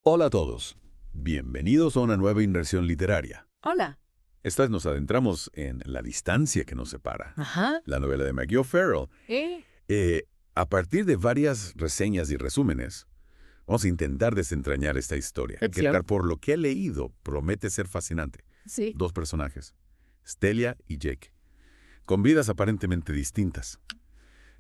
Hola a todos. Bienvenidos a una nueva inmersión literaria. Hola. Esta vez nos adentramos en La distancia que nos separa, Ajá. la novela de Maggie O'Farrell. A partir de varias reseñas y resúmenes, vamos a intentar desentrañar esta historia, que Excelente. por lo que he leído promete ser fascinante. Sí. Dos personajes, Stelia y Jake, con vidas aparentemente distintas,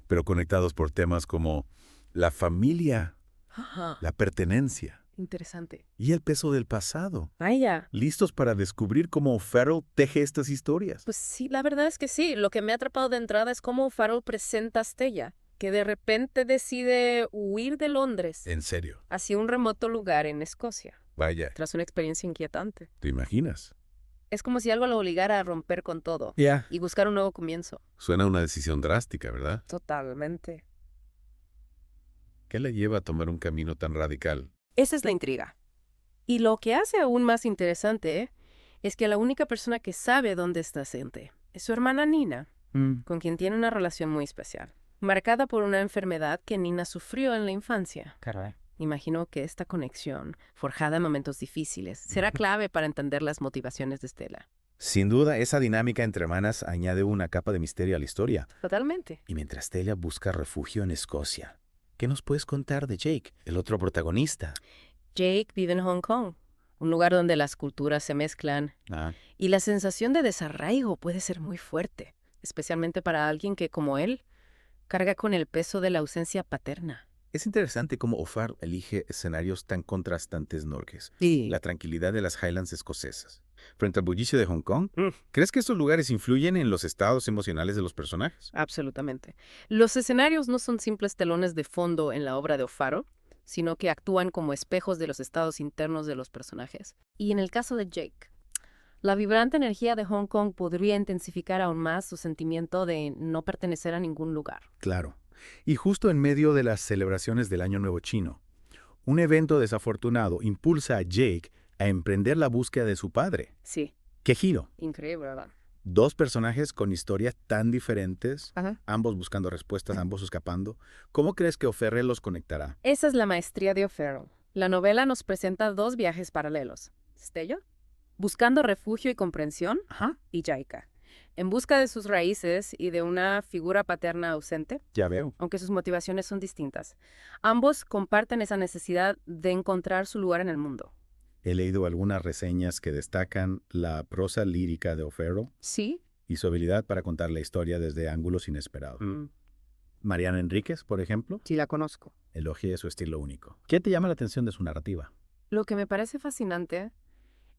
pero conectados por temas como la familia, Ajá. la pertenencia Interesante. y el peso del pasado. Vaya. ¿Listos para descubrir cómo O'Farrell teje estas historias? Pues sí, la verdad es que sí. Lo que me ha atrapado de entrada es cómo Farrell presenta a Stella, que de repente decide huir de Londres En serio. hacia un remoto lugar en Escocia, Vaya, tras una experiencia inquietante. ¿te imaginas? Es como si algo lo obligara a romper con todo Ya. y buscar un nuevo comienzo. Suena una decisión drástica, ¿verdad? Totalmente. ¿Qué le lleva a tomar un camino tan radical? Esa es la intriga. Y lo que hace aún más interesante es que la única persona que sabe dónde está Sente es su hermana Nina, con quien tiene una relación muy especial, marcada por una enfermedad que Nina sufrió en la infancia. Caray. Imagino que esta conexión, forjada en momentos difíciles, será clave para entender las motivaciones de Stella. Sin duda, esa dinámica entre hermanas añade una capa de misterio a la historia. Totalmente. Y mientras Stella busca refugio en Escocia, ¿qué nos puedes contar de Jake, el otro protagonista? Jake vive en Hong Kong, un lugar donde las culturas se mezclan, y la sensación de desarraigo puede ser muy fuerte, especialmente para alguien que, como él, carga con el peso de la ausencia paterna. Es interesante cómo O'Farrell elige escenarios tan contrastantes norques. Sí. La tranquilidad de las Highlands escocesas frente al bullicio de Hong Kong. ¿Crees que estos lugares influyen en los estados emocionales de los personajes? Absolutamente. Los escenarios no son simples telones de fondo en la obra de O'Farrell, sino que actúan como espejos de los estados internos de los personajes. Y en el caso de Jake, la vibrante energía de Hong Kong podría intensificar aún más su sentimiento de no pertenecer a ningún lugar. Claro. Y justo en medio de las celebraciones del Año Nuevo Chino, un evento desafortunado impulsa a Jake a emprender la búsqueda de su padre. Sí, ¡Qué giro! increíble, ¿verdad? Dos personajes con historias tan diferentes, Ajá. ambos buscando respuestas, ambos escapando. ¿Cómo crees que O'Farrell los conectará? Esa es la maestría de O'Farrell. La novela nos presenta dos viajes paralelos. Stella, buscando refugio y comprensión, y Jaika, en busca de sus raíces y de una figura paterna ausente, Ya veo. aunque sus motivaciones son distintas. Ambos comparten esa necesidad de encontrar su lugar en el mundo. He leído algunas reseñas que destacan la prosa lírica de O'Farrell Sí. y su habilidad para contar la historia desde ángulos inesperados. Mariana Enríquez, por ejemplo, Sí, la conozco. elogia su estilo único. ¿Qué te llama la atención de su narrativa? Lo que me parece fascinante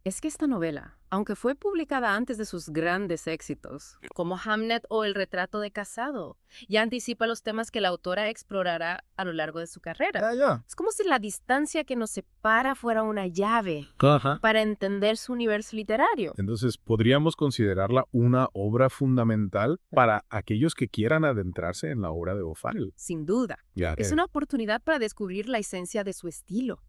es que esta novela, aunque fue publicada antes de sus grandes éxitos, como Hamnet o El retrato de Casado, ya anticipa los temas que la autora explorará a lo largo de su carrera. Ya. Es como si la distancia que nos separa fuera una llave para entender su universo literario. Entonces, ¿podríamos considerarla una obra fundamental para aquellos que quieran adentrarse en la obra de O'Farrell? Sin duda. Es una oportunidad para descubrir la esencia de su estilo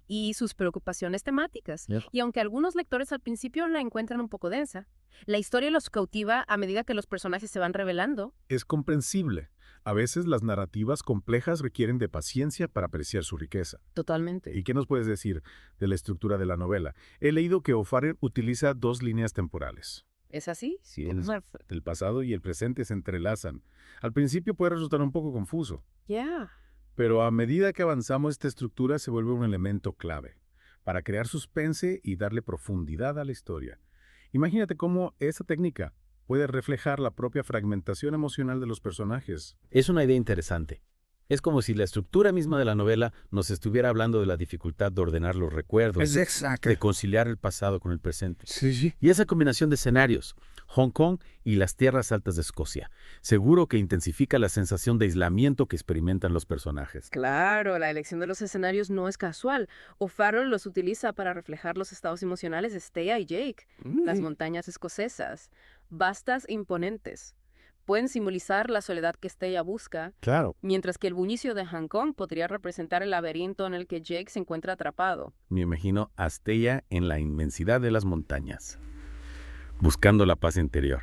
y sus preocupaciones temáticas. Ya. Y aunque algunos lectores al principio la encuentran un poco densa, la historia los cautiva a medida que los personajes se van revelando. Es comprensible. A veces las narrativas complejas requieren de paciencia para apreciar su riqueza. Totalmente. ¿Y qué nos puedes decir de la estructura de la novela? He leído que O'Farrell utiliza dos líneas temporales. ¿Es así? Sí, el pasado y el presente se entrelazan. Al principio puede resultar un poco confuso, Ya. pero a medida que avanzamos esta estructura se vuelve un elemento clave para crear suspense y darle profundidad a la historia. Imagínate cómo esa técnica puede reflejar la propia fragmentación emocional de los personajes. Es una idea interesante. Es como si la estructura misma de la novela nos estuviera hablando de la dificultad de ordenar los recuerdos, exacto. de conciliar el pasado con el presente. Sí. Y esa combinación de escenarios, Hong Kong y las tierras altas de Escocia, seguro que intensifica la sensación de aislamiento que experimentan los personajes. Claro, la elección de los escenarios no es casual. O'Farrell los utiliza para reflejar los estados emocionales de Stella y Jake. Las montañas escocesas, vastas e imponentes, pueden simbolizar la soledad que Stella busca, Claro. mientras que el bullicio de Hong Kong podría representar el laberinto en el que Jake se encuentra atrapado. Me imagino a Stella en la inmensidad de las montañas, buscando la paz interior.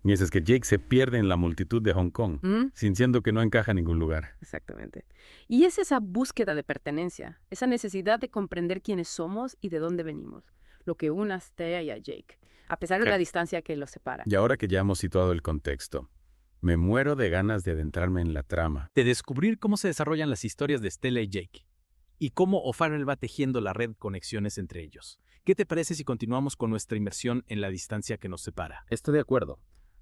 Y es que Jake se pierde en la multitud de Hong Kong, sintiendo que no encaja en ningún lugar. Exactamente. Y es esa búsqueda de pertenencia, esa necesidad de comprender quiénes somos y de dónde venimos, lo que une a Stella y a Jake, a pesar de la distancia que los separa. Y ahora que ya hemos situado el contexto, me muero de ganas de adentrarme en la trama. De descubrir cómo se desarrollan las historias de Stella y Jake, y cómo O'Farrell va tejiendo la red de conexiones entre ellos. ¿Qué te parece si continuamos con nuestra inmersión en la distancia que nos separa? Estoy de acuerdo.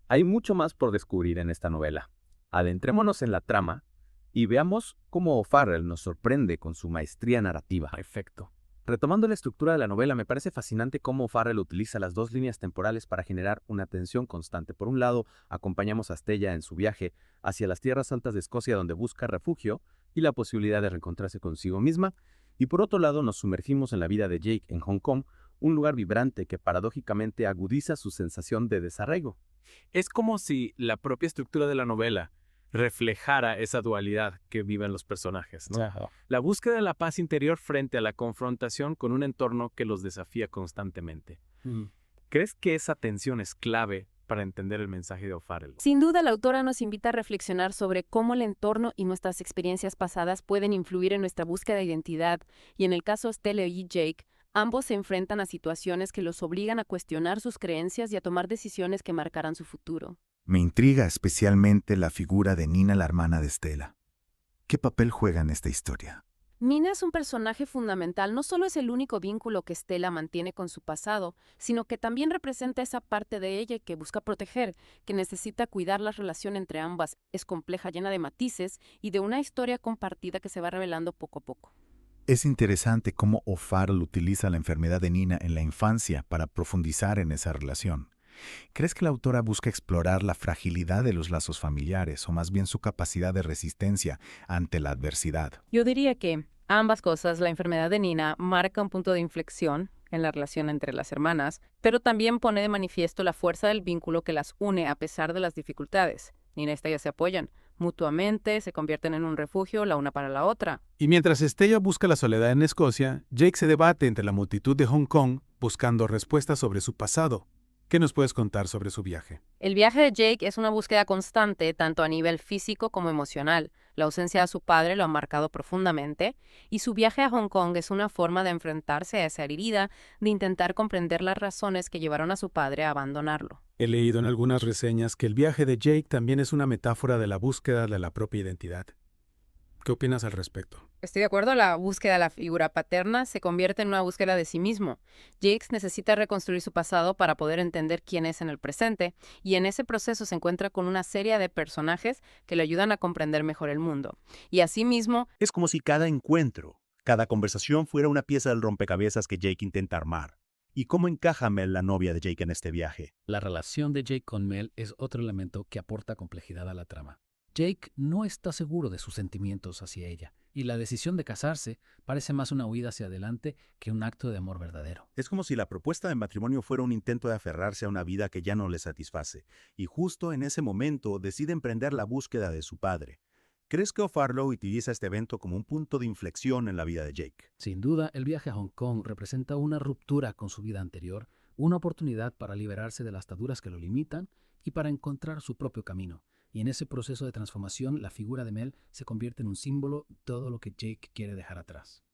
Hay mucho más por descubrir en esta novela. Adentrémonos en la trama y veamos cómo O'Farrell nos sorprende con su maestría narrativa. Perfecto. Retomando la estructura de la novela, me parece fascinante cómo O'Farrell utiliza las dos líneas temporales para generar una tensión constante. Por un lado, acompañamos a Stella en su viaje hacia las tierras altas de Escocia, donde busca refugio y la posibilidad de reencontrarse consigo misma. Y por otro lado, nos sumergimos en la vida de Jake en Hong Kong, un lugar vibrante que paradójicamente agudiza su sensación de desarraigo. Es como si la propia estructura de la novela reflejara esa dualidad que viven los personajes, ¿no? La búsqueda de la paz interior frente a la confrontación con un entorno que los desafía constantemente. ¿Crees que esa tensión es clave para entender el mensaje de O'Farrell? Sin duda, la autora nos invita a reflexionar sobre cómo el entorno y nuestras experiencias pasadas pueden influir en nuestra búsqueda de identidad, y en el caso de Stella y Jake, ambos se enfrentan a situaciones que los obligan a cuestionar sus creencias y a tomar decisiones que marcarán su futuro. Me intriga especialmente la figura de Nina, la hermana de Stella. ¿Qué papel juega en esta historia? Nina es un personaje fundamental. No solo es el único vínculo que Stella mantiene con su pasado, sino que también representa esa parte de ella que busca proteger, que necesita cuidar la relación entre ambas. Es compleja, llena de matices y de una historia compartida que se va revelando poco a poco. Es interesante cómo O'Farrell utiliza la enfermedad de Nina en la infancia para profundizar en esa relación. ¿Crees que la autora busca explorar la fragilidad de los lazos familiares o más bien su capacidad de resistencia ante la adversidad? Yo diría que ambas cosas. La enfermedad de Nina marca un punto de inflexión en la relación entre las hermanas, pero también pone de manifiesto la fuerza del vínculo que las une a pesar de las dificultades. Nina y Stella se apoyan mutuamente, se convierten en un refugio la una para la otra. Y mientras Stella busca la soledad en Escocia, Jake se debate entre la multitud de Hong Kong buscando respuestas sobre su pasado. ¿Qué nos puedes contar sobre su viaje? El viaje de Jake es una búsqueda constante, tanto a nivel físico como emocional. La ausencia de su padre lo ha marcado profundamente, y su viaje a Hong Kong es una forma de enfrentarse a esa herida, de intentar comprender las razones que llevaron a su padre a abandonarlo. He leído en algunas reseñas que el viaje de Jake también es una metáfora de la búsqueda de la propia identidad. ¿Qué opinas al respecto? Estoy de acuerdo, la búsqueda de la figura paterna se convierte en una búsqueda de sí mismo. Jake necesita reconstruir su pasado para poder entender quién es en el presente, y en ese proceso se encuentra con una serie de personajes que le ayudan a comprender mejor el mundo. Y asimismo, es como si cada encuentro, cada conversación fuera una pieza del rompecabezas que Jake intenta armar. ¿Y cómo encaja Mel, la novia de Jake, en este viaje? La relación de Jake con Mel es otro elemento que aporta complejidad a la trama. Jake no está seguro de sus sentimientos hacia ella, y la decisión de casarse parece más una huida hacia adelante que un acto de amor verdadero. Es como si la propuesta de matrimonio fuera un intento de aferrarse a una vida que ya no le satisface, y justo en ese momento decide emprender la búsqueda de su padre. ¿Crees que O'Farrell utiliza este evento como un punto de inflexión en la vida de Jake? Sin duda, el viaje a Hong Kong representa una ruptura con su vida anterior, una oportunidad para liberarse de las ataduras que lo limitan y para encontrar su propio camino. Y en ese proceso de transformación, la figura de Mel se convierte en un símbolo de todo lo que Jake quiere dejar atrás.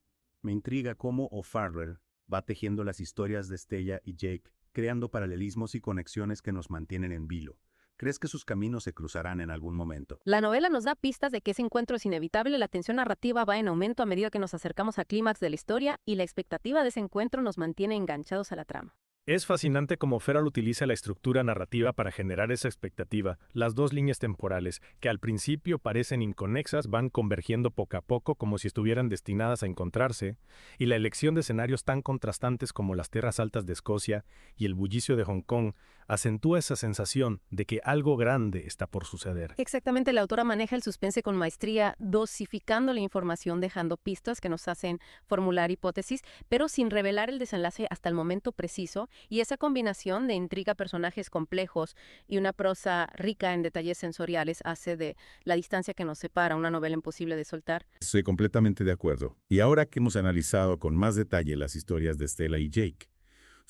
Me intriga cómo O'Farrell va tejiendo las historias de Stella y Jake, creando paralelismos y conexiones que nos mantienen en vilo. ¿Crees que sus caminos se cruzarán en algún momento? la novela nos da pistas de que ese encuentro es inevitable. La tensión narrativa va en aumento a medida que nos acercamos al clímax de la historia, y la expectativa de ese encuentro nos mantiene enganchados a la trama. Es fascinante cómo O'Farrell utiliza la estructura narrativa para generar esa expectativa. Las dos líneas temporales, que al principio parecen inconexas, van convergiendo poco a poco como si estuvieran destinadas a encontrarse, y la elección de escenarios tan contrastantes como las tierras altas de Escocia y el bullicio de Hong Kong acentúa esa sensación de que algo grande está por suceder. Exactamente, la autora maneja el suspense con maestría, dosificando la información, dejando pistas que nos hacen formular hipótesis, pero sin revelar el desenlace hasta el momento preciso, y esa combinación de intriga, personajes complejos y una prosa rica en detalles sensoriales hace de La distancia que nos separa una novela imposible de soltar. Estoy completamente de acuerdo. Y ahora que hemos analizado con más detalle las historias de Stella y Jake,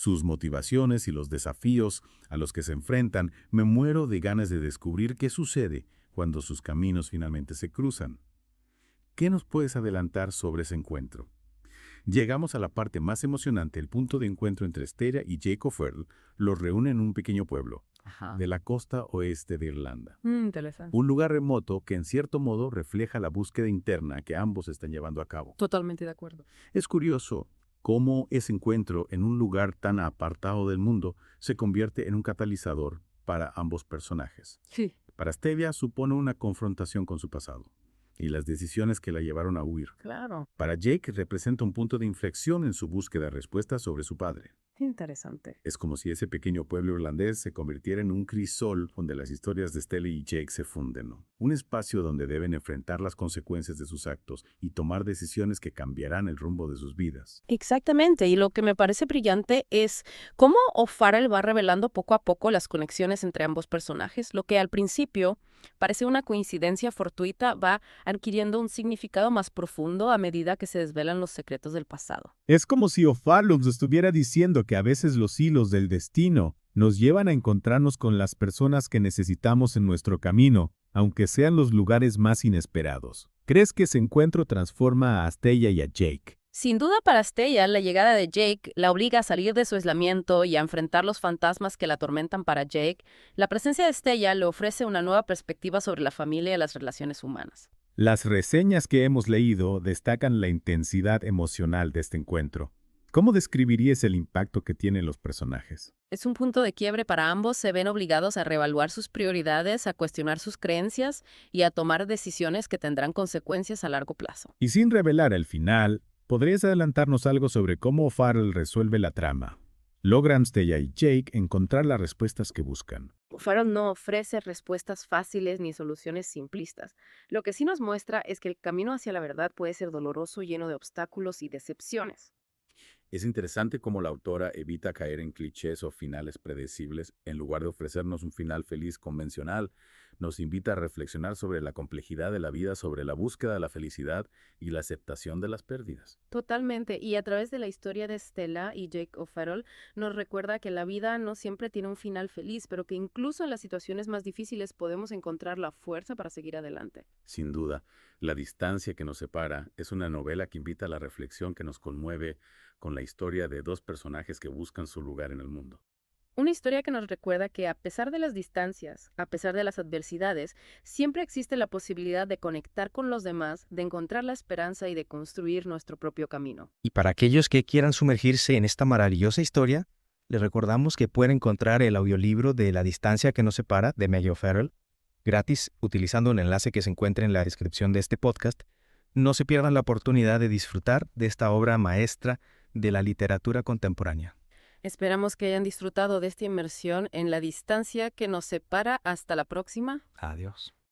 sus motivaciones y los desafíos a los que se enfrentan, me muero de ganas de descubrir qué sucede cuando sus caminos finalmente se cruzan. ¿Qué nos puedes adelantar sobre ese encuentro? Llegamos a la parte más emocionante, el punto de encuentro entre Stella y Jake O'Farrell los reúne en un pequeño pueblo de la costa oeste de Irlanda. Interesante. Un lugar remoto que en cierto modo refleja la búsqueda interna que ambos están llevando a cabo. Totalmente de acuerdo. Es curioso cómo ese encuentro en un lugar tan apartado del mundo se convierte en un catalizador para ambos personajes. Sí. Para Stella supone una confrontación con su pasado y las decisiones que la llevaron a huir. Claro. Para Jake representa un punto de inflexión en su búsqueda de respuestas sobre su padre. Interesante. Es como si ese pequeño pueblo irlandés se convirtiera en un crisol donde las historias de Stella y Jake se funden, ¿no? Un espacio donde deben enfrentar las consecuencias de sus actos y tomar decisiones que cambiarán el rumbo de sus vidas. Exactamente, y lo que me parece brillante es cómo O'Farrell va revelando poco a poco las conexiones entre ambos personajes. Lo que al principio parece una coincidencia fortuita va adquiriendo un significado más profundo a medida que se desvelan los secretos del pasado. Es como si O'Farrell nos estuviera diciendo que a veces los hilos del destino nos llevan a encontrarnos con las personas que necesitamos en nuestro camino, aunque sean los lugares más inesperados. ¿Crees que ese encuentro transforma a Stella y a Jake? Sin duda para Stella, la llegada de Jake la obliga a salir de su aislamiento y a enfrentar los fantasmas que la atormentan. Para Jake, la presencia de Stella le ofrece una nueva perspectiva sobre la familia y las relaciones humanas. Las reseñas que hemos leído destacan la intensidad emocional de este encuentro. ¿Cómo describirías el impacto que tienen los personajes? Es un punto de quiebre para ambos. Se ven obligados a reevaluar sus prioridades, a cuestionar sus creencias y a tomar decisiones que tendrán consecuencias a largo plazo. Y sin revelar el final, ¿podrías adelantarnos algo sobre cómo O'Farrell resuelve la trama? ¿Logran Stella y Jake encontrar las respuestas que buscan? O'Farrell no ofrece respuestas fáciles ni soluciones simplistas. Lo que sí nos muestra es que el camino hacia la verdad puede ser doloroso, lleno de obstáculos y decepciones. Es interesante cómo la autora evita caer en clichés o finales predecibles. En lugar de ofrecernos un final feliz convencional, nos invita a reflexionar sobre la complejidad de la vida, sobre la búsqueda de la felicidad y la aceptación de las pérdidas. Totalmente. Y a través de la historia de Stella y Jake O'Farrell nos recuerda que la vida no siempre tiene un final feliz, pero que incluso en las situaciones más difíciles podemos encontrar la fuerza para seguir adelante. Sin duda, La distancia que nos separa es una novela que invita a la reflexión, que nos conmueve con la historia de dos personajes que buscan su lugar en el mundo. Una historia que nos recuerda que a pesar de las distancias, a pesar de las adversidades, siempre existe la posibilidad de conectar con los demás, de encontrar la esperanza y de construir nuestro propio camino. Y para aquellos que quieran sumergirse en esta maravillosa historia, les recordamos que pueden encontrar el audiolibro de La distancia que nos separa de Maggie O'Farrell gratis utilizando un enlace que se encuentra en la descripción de este podcast. No se pierdan la oportunidad de disfrutar de esta obra maestra de la literatura contemporánea. Esperamos que hayan disfrutado de esta inmersión en la distancia que nos separa. Hasta la próxima. Adiós.